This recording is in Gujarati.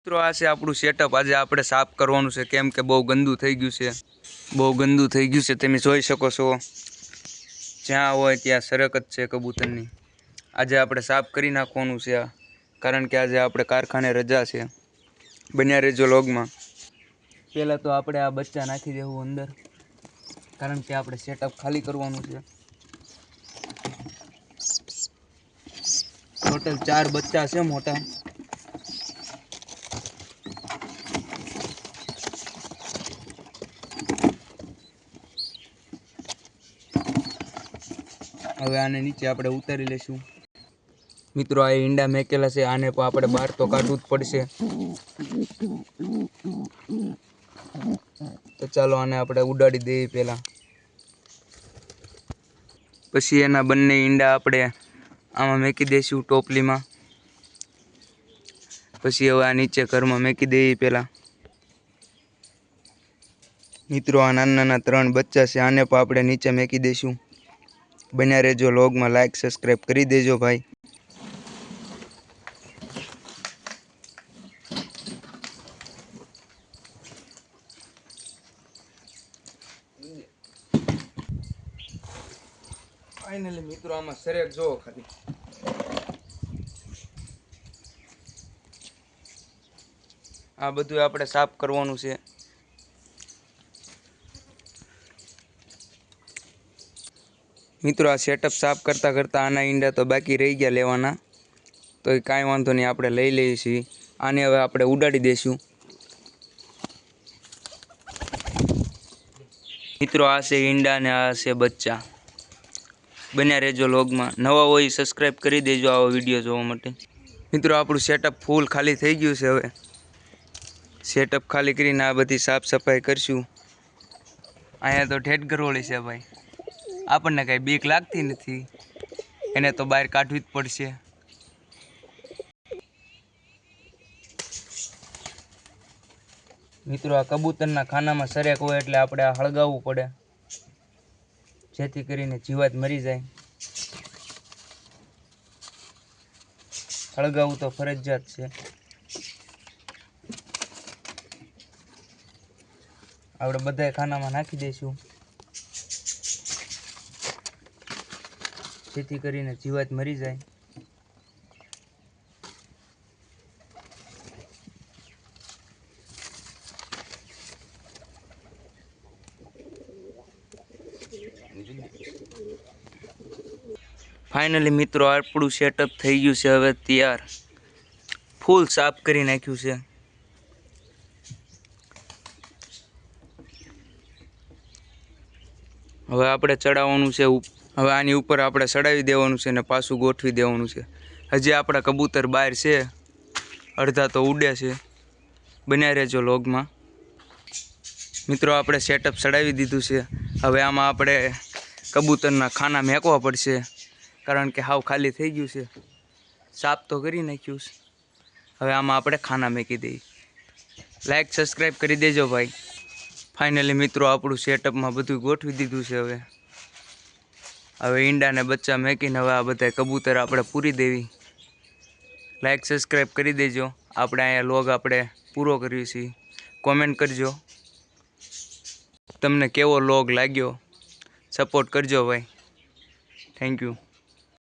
મિત્રો આ છે આપણું સેટઅપ। આજે આપણે સાફ કરવાનું છે કેમ કે બહુ ગંદુ થઈ ગયું છે, બહુ ગંદુ થઈ ગયું છે। તમે જોઈ શકો છો જ્યાં હોય ત્યાં સરક જ છે કબૂતરની। આજે આપણે સાફ કરી નાખવાનું છે કારણ કે આજે આપણે કારખાને રજા છે। બન્યા રહેજો લોગમાં। પહેલાં તો આપણે આ બચ્ચા નાખી દેવું અંદર કારણ કે આપણે સેટઅપ ખાલી કરવાનું છે। ટોટલ 4 બચ્ચા છે મોટા। હવે આને નીચે આપણે ઉતારી લઈશું। મિત્રો આ ઈંડા મેકેલા છે, આને પણ આપણે બહાર તો કાઢવું જ પડશે। તો ચાલો આને આપણે ઉડાડી દઈએ પહેલાં, પછી એના બંને ઈંડા આપણે આમાં મેકી દઈશું ટોપલીમાં। પછી હવે આ નીચે ઘરમાં મેકી દઈએ પહેલાં। મિત્રો આ નાના નાના 3 બચ્ચા છે, આને પણ આપણે નીચે મેકી દઈશું। બન્યા રહેજો લોગમાં, લાઈક સબસ્ક્રાઈબ કરી દેજો ભાઈ। ફાઇનલી મિત્રો આમાં સરેક જોવો ખાલી, આ બધું આપણે સાફ કરવાનું છે। મિત્રો આ સેટઅપ સાફ કરતાં કરતાં આના ઈંડા તો બાકી રહી ગયા લેવાના, તો એ કાંઈ વાંધો નહીં, આપણે લઈ લઈએ છીએ। આને હવે આપણે ઉડાડી દઈશું। મિત્રો આ છે ઈંડા અને આ છે બચ્ચા। બન્યા રહેજો લોગમાં, નવા હોય સબસ્ક્રાઈબ કરી દેજો આવો વિડીયો જોવા માટે। મિત્રો આપણું સેટઅપ ફૂલ ખાલી થઈ ગયું છે। હવે સેટઅપ ખાલી કરીને આ બધી સાફ સફાઈ કરશું। અહીંયા તો ઠેઠ ગરોળી છે ભાઈ, આપણને કાંઈ બીક લાગતી નથી, એને તો બહાર કાઢવી જ પડશે। મિત્રો આ કબૂતરના ખાનામાં સરેક હોય એટલે આપણે આ હળગાવવું પડે, જેથી કરીને જીવાત મરી જાય। હળગાવવું તો ફરજિયાત છે। આપણે બધા ખાનામાં નાખી દઈશું, જેથી કરીને જીવાત મરી જાય। ફાઇનલી મિત્રો આપણું સેટઅપ થઈ ગયું છે હવે તૈયાર, ફૂલ સાફ કરી નાખ્યું છે। હવે આપણે ચડાવવાનું છે, હવે આની ઉપર આપણે ચડાવી દેવાનું છે ને પાછું ગોઠવી દેવાનું છે। હજી આપણા કબૂતર બહાર છે, અડધા તો ઉડે છે। બન્યા રહેજો લોગમાં। મિત્રો આપણે સેટઅપ ચડાવી દીધું છે, હવે આમાં આપણે કબૂતરના ખાના મેકવા પડશે કારણ કે હાવ ખાલી થઈ ગયું છે। સાફ તો કરી નાખ્યું છે, હવે આમાં આપણે ખાના મેકી દઈએ। લાઈક સબસ્ક્રાઈબ કરી દેજો ભાઈ। ફાઇનલી મિત્રો આપણું સેટઅપમાં બધું ગોઠવી દીધું છે। હવે ઈંડાને બચ્ચા મેકીને હવે આ બધા કબૂતર આપણે પૂરી દેવી। લાઈક સબસ્ક્રાઈબ કરી દેજો। આપણે અહીંયા લોગ આપણે પૂરો કર્યો છે, કોમેન્ટ કરજો તમને કેવો લોગ લાગ્યો, સપોર્ટ કરજો ભાઈ। Thank you.